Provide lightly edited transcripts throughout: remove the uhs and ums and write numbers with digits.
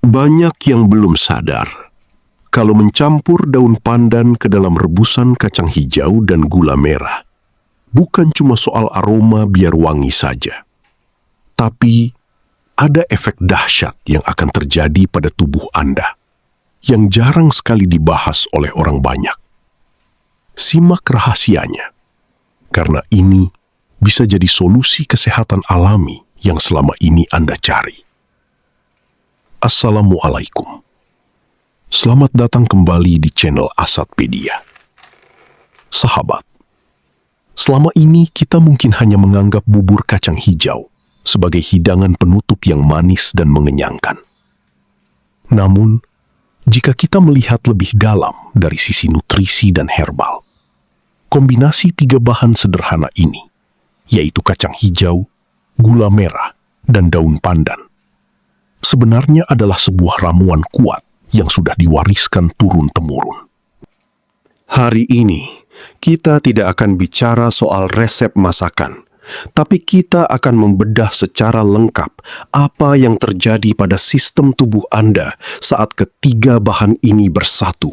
Banyak yang belum sadar kalau mencampur daun pandan ke dalam rebusan kacang hijau dan gula merah bukan cuma soal aroma biar wangi saja, tapi ada efek dahsyat yang akan terjadi pada tubuh Anda yang jarang sekali dibahas oleh orang banyak. Simak rahasianya, karena ini bisa jadi solusi kesehatan alami yang selama ini Anda cari. Assalamualaikum. Selamat datang kembali di channel Asatpedia. Sahabat, selama ini kita mungkin hanya menganggap bubur kacang hijau sebagai hidangan penutup yang manis dan mengenyangkan. Namun, jika kita melihat lebih dalam dari sisi nutrisi dan herbal, kombinasi 3 bahan sederhana ini, yaitu kacang hijau, gula merah, dan daun pandan, sebenarnya adalah sebuah ramuan kuat yang sudah diwariskan turun-temurun. Hari ini, kita tidak akan bicara soal resep masakan, tapi kita akan membedah secara lengkap apa yang terjadi pada sistem tubuh Anda saat ketiga bahan ini bersatu.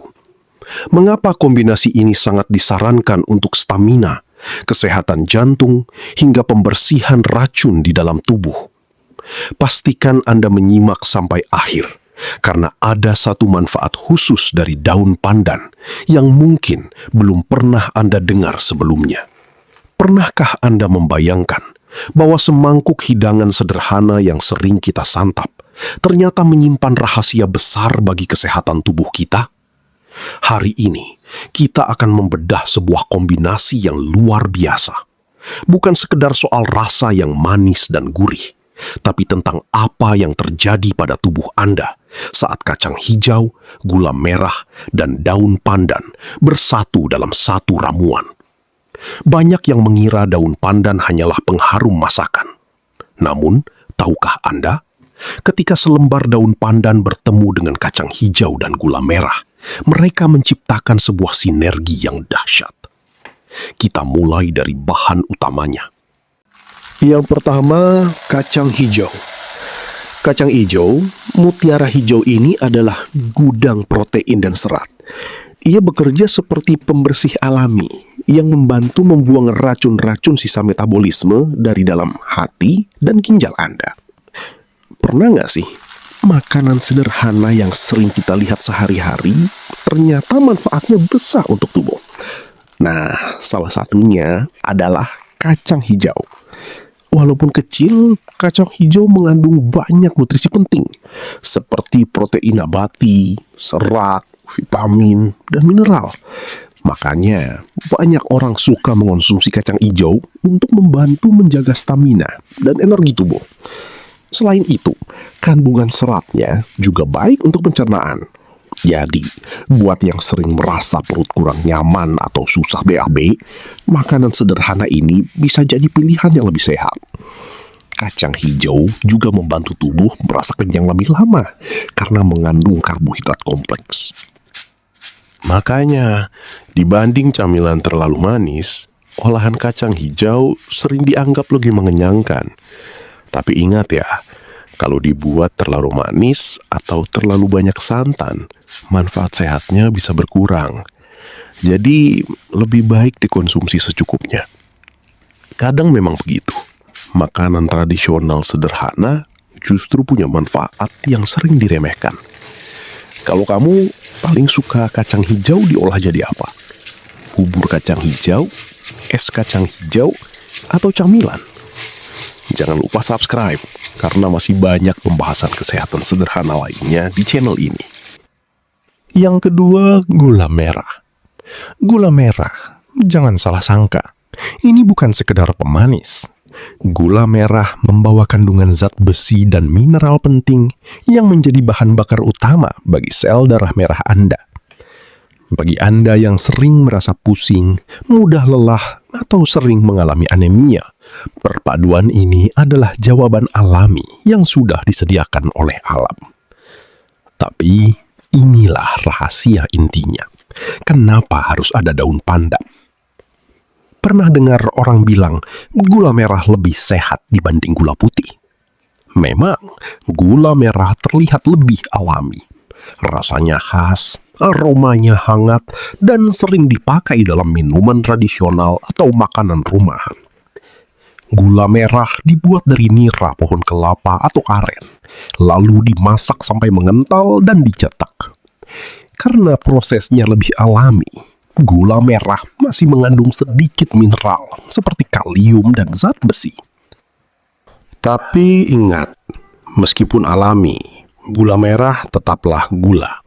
Mengapa kombinasi ini sangat disarankan untuk stamina, kesehatan jantung, hingga pembersihan racun di dalam tubuh? Pastikan Anda menyimak sampai akhir, karena ada satu manfaat khusus dari daun pandan yang mungkin belum pernah Anda dengar sebelumnya. Pernahkah Anda membayangkan bahwa semangkuk hidangan sederhana yang sering kita santap ternyata menyimpan rahasia besar bagi kesehatan tubuh kita? Hari ini, kita akan membedah sebuah kombinasi yang luar biasa. Bukan sekedar soal rasa yang manis dan gurih, tapi tentang apa yang terjadi pada tubuh Anda saat kacang hijau, gula merah, dan daun pandan bersatu dalam satu ramuan. Banyak yang mengira daun pandan hanyalah pengharum masakan. Namun, tahukah Anda, ketika selembar daun pandan bertemu dengan kacang hijau dan gula merah, mereka menciptakan sebuah sinergi yang dahsyat. Kita mulai dari bahan utamanya. Yang pertama, kacang hijau. Kacang hijau, mutiara hijau ini adalah gudang protein dan serat. Ia bekerja seperti pembersih alami yang membantu membuang racun-racun sisa metabolisme dari dalam hati dan ginjal Anda. Pernah nggak sih, makanan sederhana yang sering kita lihat sehari-hari ternyata manfaatnya besar untuk tubuh? Nah, salah satunya adalah kacang hijau. Walaupun kecil, kacang hijau mengandung banyak nutrisi penting, seperti protein nabati, serat, vitamin, dan mineral. Makanya, banyak orang suka mengonsumsi kacang hijau untuk membantu menjaga stamina dan energi tubuh. Selain itu, kandungan seratnya juga baik untuk pencernaan. Jadi, buat yang sering merasa perut kurang nyaman atau susah BAB, makanan sederhana ini bisa jadi pilihan yang lebih sehat. Kacang hijau juga membantu tubuh merasa kenyang lebih lama karena mengandung karbohidrat kompleks. Makanya, dibanding camilan terlalu manis, olahan kacang hijau sering dianggap lebih mengenyangkan. Tapi ingat ya, kalau dibuat terlalu manis atau terlalu banyak santan, manfaat sehatnya bisa berkurang. Jadi, lebih baik dikonsumsi secukupnya. Kadang memang begitu. Makanan tradisional sederhana justru punya manfaat yang sering diremehkan. Kalau kamu paling suka kacang hijau diolah jadi apa? Bubur kacang hijau, es kacang hijau, atau camilan? Jangan lupa subscribe, karena masih banyak pembahasan kesehatan sederhana lainnya di channel ini. Yang kedua, gula merah. Gula merah, jangan salah sangka, ini bukan sekedar pemanis. Gula merah membawa kandungan zat besi dan mineral penting yang menjadi bahan bakar utama bagi sel darah merah Anda. Bagi Anda yang sering merasa pusing, mudah lelah, atau sering mengalami anemia, perpaduan ini adalah jawaban alami yang sudah disediakan oleh alam. Tapi inilah rahasia intinya. Kenapa harus ada daun pandan? Pernah dengar orang bilang gula merah lebih sehat dibanding gula putih? Memang, gula merah terlihat lebih alami. Rasanya khas, aromanya hangat, dan sering dipakai dalam minuman tradisional atau makanan rumahan. Gula merah dibuat dari nira pohon kelapa atau aren, lalu dimasak sampai mengental dan dicetak. Karena prosesnya lebih alami, gula merah masih mengandung sedikit mineral seperti kalium dan zat besi. Tapi ingat, meskipun alami, gula merah tetaplah gula.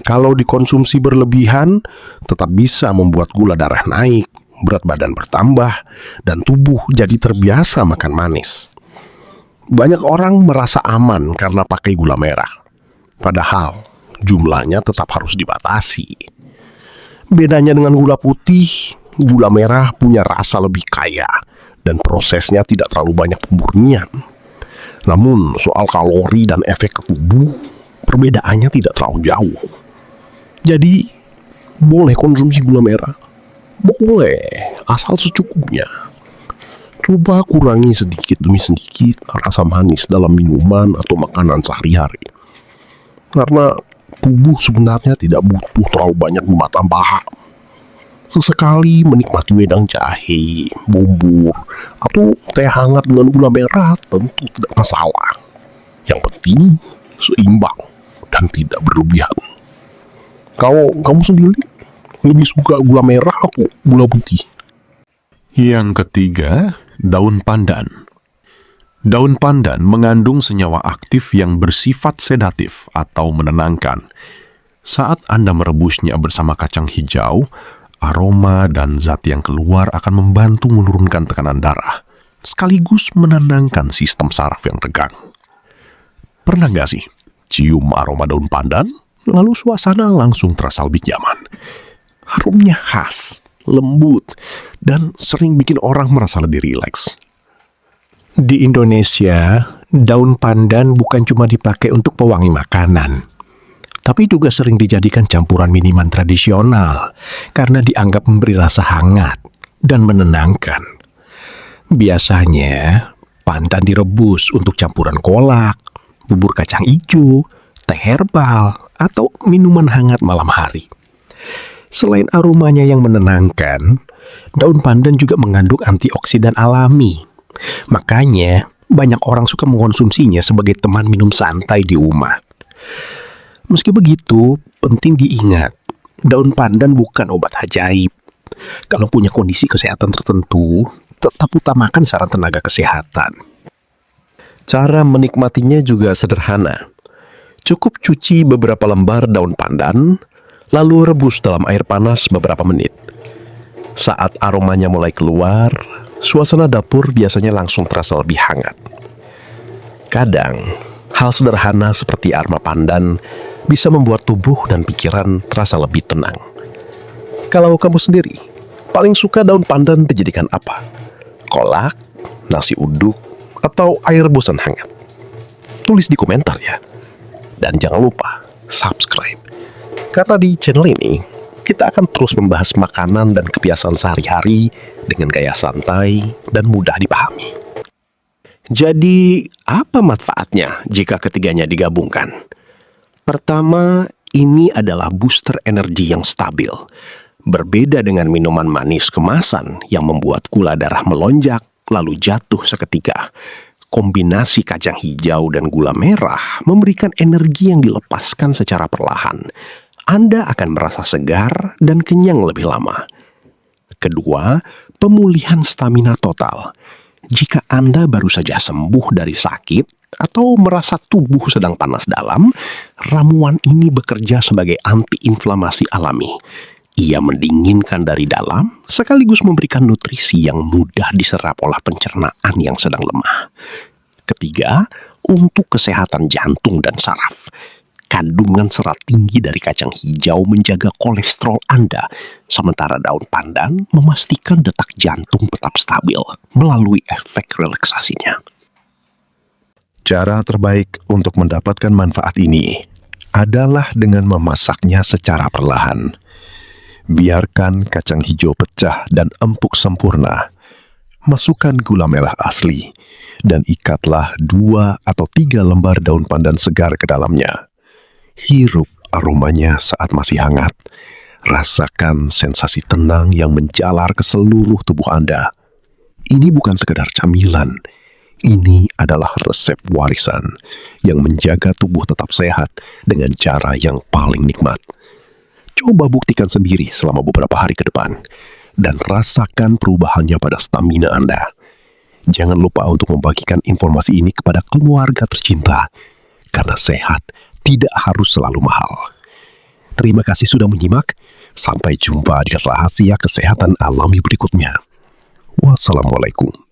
Kalau dikonsumsi berlebihan, tetap bisa membuat gula darah naik, berat badan bertambah, dan tubuh jadi terbiasa makan manis. Banyak orang merasa aman karena pakai gula merah. Padahal, jumlahnya tetap harus dibatasi. Bedanya dengan gula putih, gula merah punya rasa lebih kaya, dan prosesnya tidak terlalu banyak pemurnian. Namun, soal kalori dan efek ke tubuh, perbedaannya tidak terlalu jauh. Jadi, boleh konsumsi gula merah. Boleh, asal secukupnya. Coba kurangi sedikit demi sedikit rasa manis dalam minuman atau makanan sehari-hari. Karena tubuh sebenarnya tidak butuh terlalu banyak gula tambahan. Sesekali menikmati wedang jahe, bubur, atau teh hangat dengan gula merah tentu tidak masalah. Yang penting seimbang dan tidak berlebihan. Kamu sendiri lebih suka gula merah atau gula putih? Yang ketiga, daun pandan. Daun pandan mengandung senyawa aktif yang bersifat sedatif atau menenangkan. Saat Anda merebusnya bersama kacang hijau, aroma dan zat yang keluar akan membantu menurunkan tekanan darah, sekaligus menenangkan sistem saraf yang tegang. Pernah nggak sih cium aroma daun pandan, lalu suasana langsung terasa lebih nyaman? Harumnya khas, lembut, dan sering bikin orang merasa lebih rileks. Di Indonesia, daun pandan bukan cuma dipakai untuk pewangi makanan, tapi juga sering dijadikan campuran minuman tradisional karena dianggap memberi rasa hangat dan menenangkan. Biasanya, pandan direbus untuk campuran kolak, bubur kacang hijau, teh herbal, atau minuman hangat malam hari. Selain aromanya yang menenangkan, daun pandan juga mengandung antioksidan alami. Makanya, banyak orang suka mengkonsumsinya sebagai teman minum santai di rumah. Meski begitu, penting diingat, daun pandan bukan obat ajaib. Kalau punya kondisi kesehatan tertentu, tetap utamakan saran tenaga kesehatan. Cara menikmatinya juga sederhana. Cukup cuci beberapa lembar daun pandan, lalu rebus dalam air panas beberapa menit. Saat aromanya mulai keluar, suasana dapur biasanya langsung terasa lebih hangat. Kadang, hal sederhana seperti aroma pandan bisa membuat tubuh dan pikiran terasa lebih tenang. Kalau kamu sendiri, paling suka daun pandan dijadikan apa? Kolak, nasi uduk, atau air rebusan hangat? Tulis di komentar ya. Dan jangan lupa subscribe. Karena di channel ini, kita akan terus membahas makanan dan kebiasaan sehari-hari dengan gaya santai dan mudah dipahami. Jadi, apa manfaatnya jika ketiganya digabungkan? Pertama, ini adalah booster energi yang stabil. Berbeda dengan minuman manis kemasan yang membuat gula darah melonjak lalu jatuh seketika. Kombinasi kacang hijau dan gula merah memberikan energi yang dilepaskan secara perlahan. Anda akan merasa segar dan kenyang lebih lama. Kedua, pemulihan stamina total. Jika Anda baru saja sembuh dari sakit atau merasa tubuh sedang panas dalam, ramuan ini bekerja sebagai antiinflamasi alami. Ia mendinginkan dari dalam, sekaligus memberikan nutrisi yang mudah diserap oleh pencernaan yang sedang lemah. Ketiga, untuk kesehatan jantung dan saraf. Kandungan serat tinggi dari kacang hijau menjaga kolesterol Anda, sementara daun pandan memastikan detak jantung tetap stabil melalui efek relaksasinya. Cara terbaik untuk mendapatkan manfaat ini adalah dengan memasaknya secara perlahan. Biarkan kacang hijau pecah dan empuk sempurna. Masukkan gula merah asli dan ikatlah 2 atau 3 lembar daun pandan segar ke dalamnya. Hirup aromanya saat masih hangat. Rasakan sensasi tenang yang menjalar ke seluruh tubuh Anda. Ini bukan sekedar camilan. Ini adalah resep warisan yang menjaga tubuh tetap sehat dengan cara yang paling nikmat. Coba buktikan sendiri selama beberapa hari ke depan dan rasakan perubahannya pada stamina Anda. Jangan lupa untuk membagikan informasi ini kepada keluarga tercinta, karena sehat tidak harus selalu mahal. Terima kasih sudah menyimak. Sampai jumpa di rahasia kesehatan alami berikutnya. Wassalamualaikum.